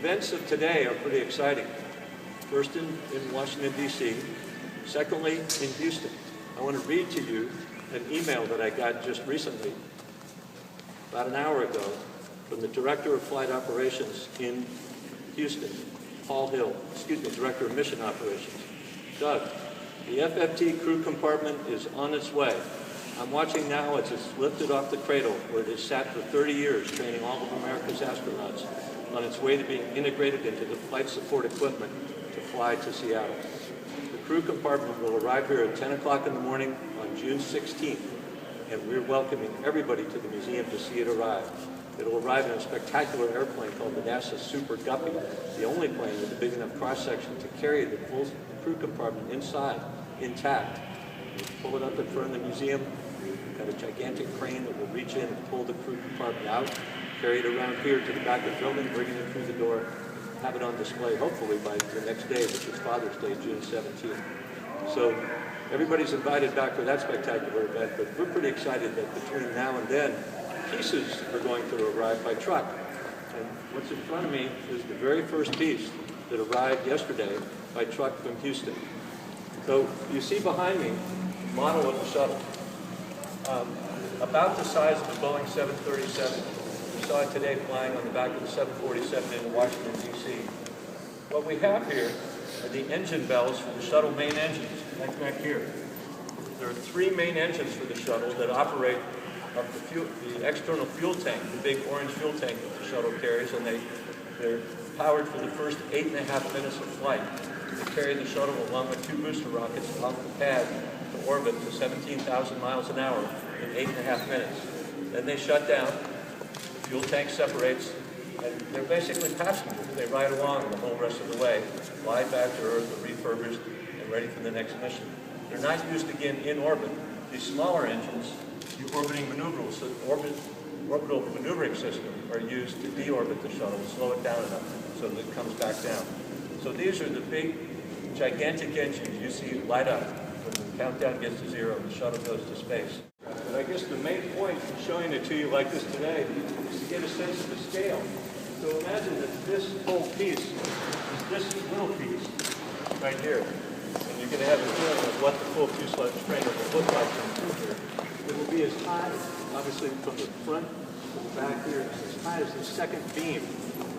events of today are pretty exciting. First in Washington, D.C. Secondly, in Houston. I want to read to you an email that I got just recently, about an hour ago, from the Director of Flight Operations in Houston, Paul Hill, Director of Mission Operations. Doug, the FFT crew compartment is on its way. I'm watching now as it's lifted off the cradle where it has sat for 30 years training all of America's astronauts on its way to being integrated into the flight support equipment to fly to Seattle. The crew compartment will arrive here at 10 o'clock in the morning on June 16th, and we're welcoming everybody to the museum to see it arrive. It'll arrive in a spectacular airplane called the NASA Super Guppy, the only plane with a big enough cross-section to carry the full crew compartment inside, intact. You pull it up in front of the museum, you've got a gigantic crane that will reach in and pull the crew compartment out, carry it around here to the back of the building, bring it in through the door, have it on display, hopefully by the next day, which is Father's Day, June 17th. So everybody's invited back for that spectacular event, but we're pretty excited that between now and then, pieces are going to arrive by truck. And what's in front of me is the very first piece that arrived yesterday by truck from Houston. So you see behind me, the model of the shuttle, about the size of a Boeing 737. We saw it today flying on the back of the 747 in Washington, D.C. What we have here are the engine bells for the shuttle main engines, like back here. There are 3 main engines for the shuttle that operate up the external fuel tank, the big orange fuel tank that the shuttle carries, and they're powered for the first 8.5 minutes of flight. They carry the shuttle along with 2 booster rockets off the pad to orbit to 17,000 miles an hour in 8.5 minutes. Then they shut down, the fuel tank separates, and they're basically passengers. They ride along the whole rest of the way, fly back to Earth, refurbished, and ready for the next mission. They're not used again in orbit. These smaller engines, the orbiting maneuvers, so orbital maneuvering system are used to deorbit the shuttle, slow it down enough so that it comes back down. So these are the big, gigantic engines you see light up when the countdown gets to 0 and the shuttle goes to space. But I guess the main point in showing it to you like this today is to get a sense of the scale. So imagine that this whole piece is this little piece right here. And you're going to have a feeling of what the full fuselage frame will look like from here. It will be as high, obviously from the front to the back here, as high as the second beam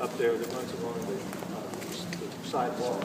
up there that runs along the side wall.